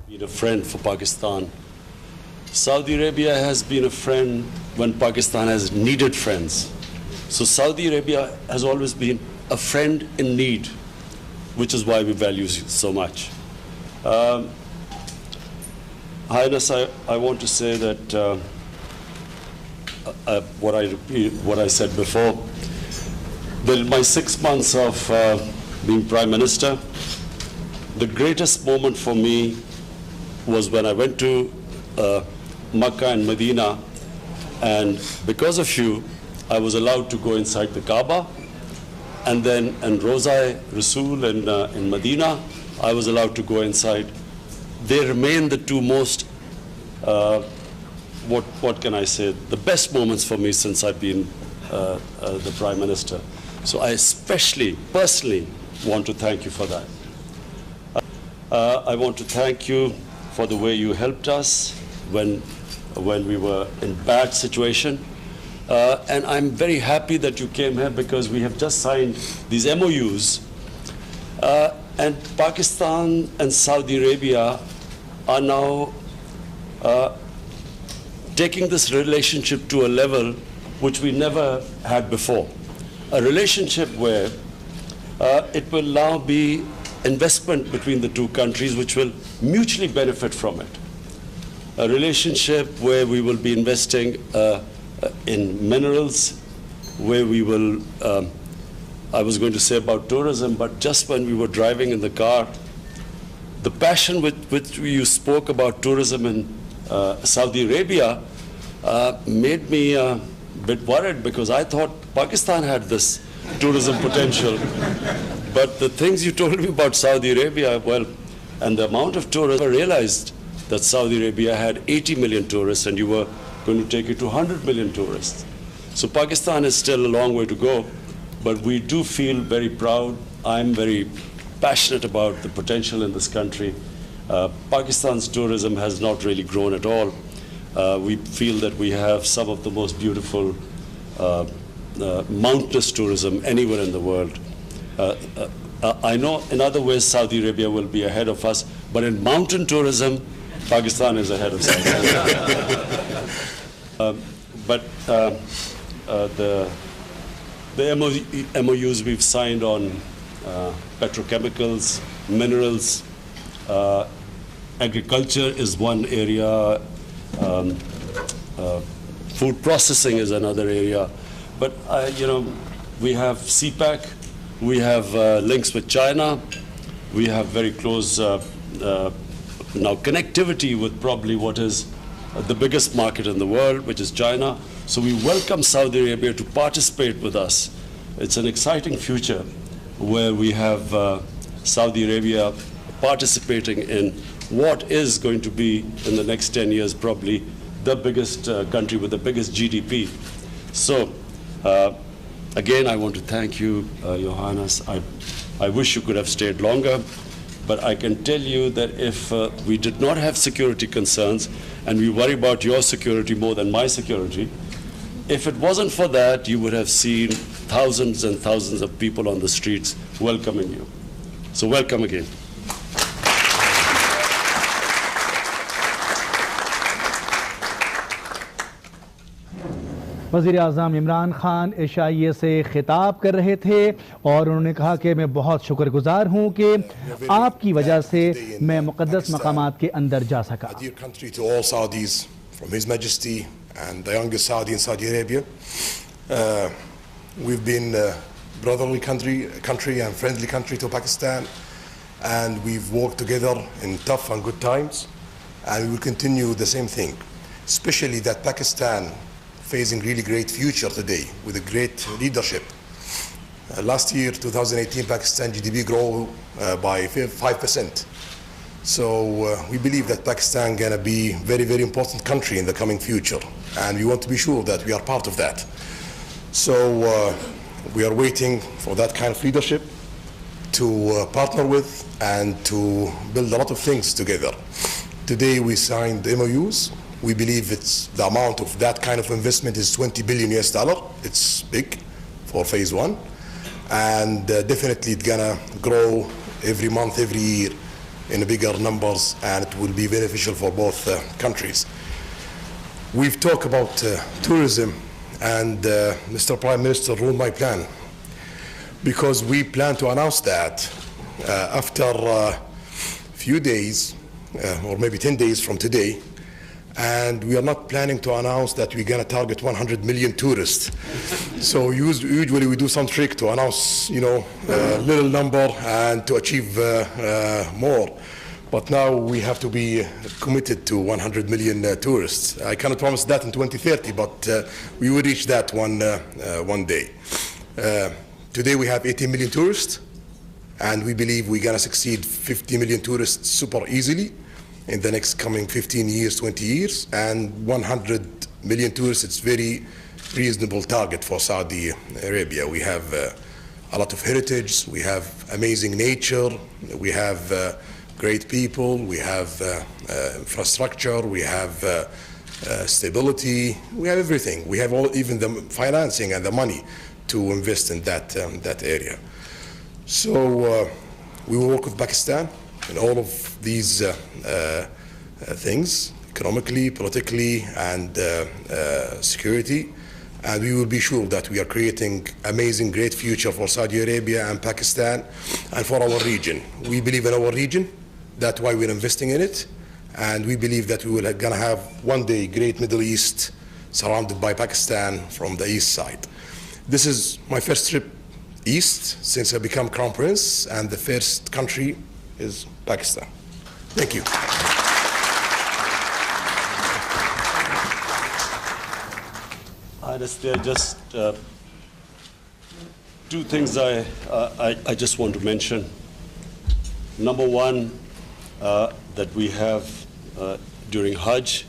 been a friend for Pakistan. Saudi Arabia has been a friend when Pakistan has needed friends. So Saudi Arabia has always been a friend in need, which is why we value you so much. Highness, I want to say that what I said before, that in my 6 months of being Prime Minister, the greatest moment for me was when I went to Makkah and Medina, and because of you, I was allowed to go inside the Kaaba, and then in Roza Rasul in Medina, I was allowed to go inside. They remain the two most, what can I say, the best moments for me since I've been the Prime Minister. So I especially, personally, want to thank you for that. I want to thank you for the way you helped us when we were in bad situation. And I'm very happy that you came here because we have just signed these MOUs. And Pakistan and Saudi Arabia are now taking this relationship to a level which we never had before. A relationship where it will now be investment between the two countries which will mutually benefit from it. A relationship where we will be investing in minerals, where we will, I was going to say about tourism, but just when we were driving in the car, the passion with which you spoke about tourism in Saudi Arabia made me a bit worried because I thought Pakistan had this tourism potential. But the things you told me about Saudi Arabia, well, and the amount of tourists, I realized that Saudi Arabia had 80 million tourists and you were going to take it to 100 million tourists. So Pakistan is still a long way to go, but we do feel very proud. I'm very passionate about the potential in this country. Pakistan's tourism has not really grown at all. We feel that we have some of the most beautiful mountainous tourism anywhere in the world. I know in other ways Saudi Arabia will be ahead of us, but in mountain tourism, Pakistan is ahead of Saudi Arabia. The MOUs we've signed on petrochemicals, minerals, agriculture is one area, food processing is another area. But, we have CPEC, we have links with China, we have very close now connectivity with probably what is the biggest market in the world, which is China. So we welcome Saudi Arabia to participate with us. It's an exciting future where we have Saudi Arabia participating in what is going to be in the next 10 years probably the biggest country with the biggest GDP. So again, I want to thank you, Your Highness. I wish you could have stayed longer, but I can tell you that if we did not have security concerns and we worry about your security more than my security, if it wasn't for that, you would have seen thousands and thousands of people on the streets welcoming you. So welcome again. वज़ीर आज़म इमरान खान एशियाई से खिताब कर रहे थे और उन्होंने कहा कि मैं बहुत शुक्रगुजार हूँ कि आपकी वजह से मैं मुक़द्दस मकामात के अंदर जा सका. A dear country to all Saudis, from His Majesty and the youngest Saudi in Saudi Arabia. We've been a brotherly country and friendly country to Pakistan, and we've worked together in tough and good times, and we will continue the same thing, especially that Pakistan facing really great future today with a great leadership. Last year, 2018, Pakistan GDP grew by 5%. So we believe that Pakistan gonna be very, very important country in the coming future, and we want to be sure that we are part of that. So we are waiting for that kind of leadership to partner with and to build a lot of things together. Today we signed MOUs. We believe the amount of that kind of investment is $20 billion US. It's big for phase one, and definitely it's gonna grow every month, every year. in bigger numbers, and it will be beneficial for both countries. We've talked about tourism, and Mr. Prime Minister ruled my plan, because we plan to announce that after a few days, or maybe 10 days from today, and we are not planning to announce that we're going to target 100 million tourists. So usually we do some trick to announce, a little number and to achieve more. But now we have to be committed to 100 million tourists. I cannot promise that in 2030, but we will reach that one day. Today we have 18 million tourists, and we believe we're going to succeed 50 million tourists super easily in the next coming 15 years, 20 years, and 100 million tourists, it's very reasonable target for Saudi Arabia. We have a lot of heritage, we have amazing nature, we have great people, we have infrastructure, we have stability, we have everything. We have even the financing and the money to invest in that area. So we will work with Pakistan in all of these things, economically, politically, and security. And we will be sure that we are creating amazing, great future for Saudi Arabia and Pakistan and for our region. We believe in our region. That's why we're investing in it. And we believe that we will gonna have one day great Middle East surrounded by Pakistan from the east side. This is my first trip east since I became Crown Prince, and the first country is Pakistan. Thank you. Honestly, just two things I just want to mention. Number one, that we have during Hajj,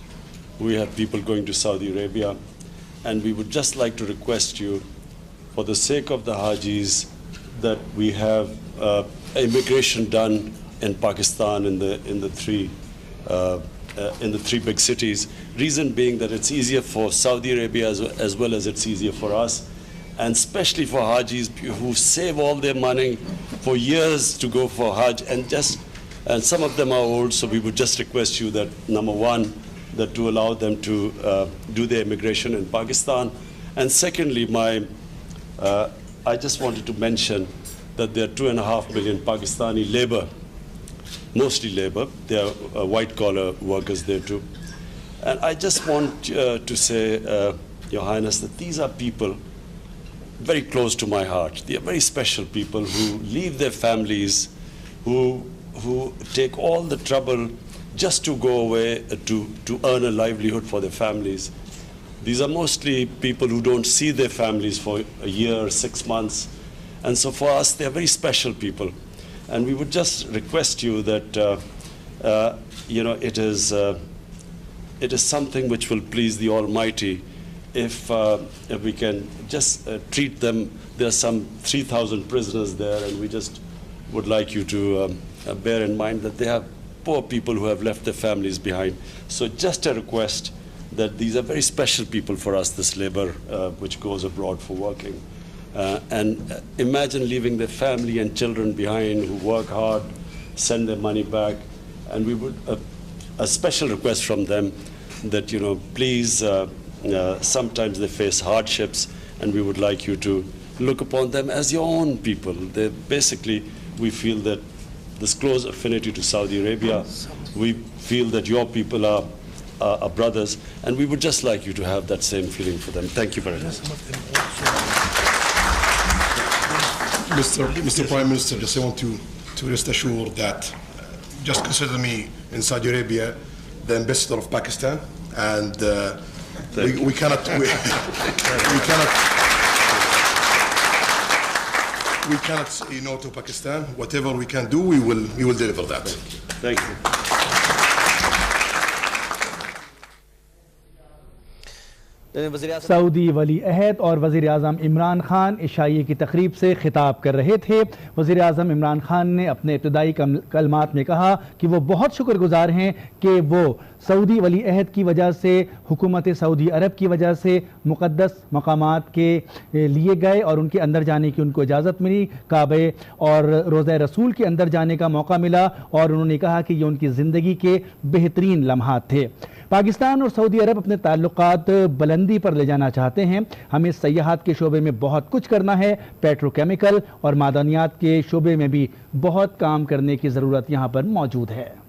we have people going to Saudi Arabia, and we would just like to request you, for the sake of the Hajis, that we have immigration done in Pakistan in the three big cities. Reason being that it's easier for Saudi Arabia as well as it's easier for us, and especially for Hajis who save all their money for years to go for Hajj, and some of them are old, so we would just request you that, number one, that to allow them to do their immigration in Pakistan. And secondly, I just wanted to mention that there are 2.5 million Pakistani labor, mostly labor. There are white-collar workers there too. And I just want to say, Your Highness, that these are people very close to my heart. They are very special people who leave their families, who take all the trouble just to go away to earn a livelihood for their families. These are mostly people who don't see their families for a year, 6 months. And so for us, they're very special people. And we would just request you that, it is something which will please the Almighty if we can just treat them. There are some 3,000 prisoners there, and we just would like you to bear in mind that they have poor people who have left their families behind. So just a request that these are very special people for us, this labor which goes abroad for working. And imagine leaving their family and children behind who work hard, send their money back, and we would, a special request from them that, please, sometimes they face hardships, and we would like you to look upon them as your own people. They basically, we feel that this close affinity to Saudi Arabia, we feel that your people are brothers, and we would just like you to have that same feeling for them. Thank you very much. Mr. Prime Minister, just I want to rest assured that just consider me in Saudi Arabia the ambassador of Pakistan, and we cannot say no to Pakistan. Whatever we can do, we will deliver that. Thank you. Saudi वली अहद और वज़ीर आज़म इमरान खान इशाइये की तकरीब से खिताब कर रहे थे। वज़ीर आज़म इमरान खान ने अपने इब्तिदाई कलमात में कहा कि वो बहुत शुक्रगुजार हैं कि वो सऊदी वली अहद की वजह से, हुकूमत सऊदी अरब की वजह से मुक़द्दस मकामात के लिए गए और उनके अंदर जाने की उनको इजाज़त मिली, काबे और रोज़ा रसूल के अंदर जाने का मौका मिला और उन्होंने कहा कि ये उनकी ज़िंदगी के बेहतरीन लम्हात थे। पाकिस्तान और सऊदी अरब अपने ताल्लुकात बुलंदी पर ले जाना चाहते हैं। हमें सयाहत के शोबे में बहुत कुछ करना है, पेट्रोकेमिकल और मादनियात के शोबे में भी बहुत काम करने की ज़रूरत यहाँ पर मौजूद है।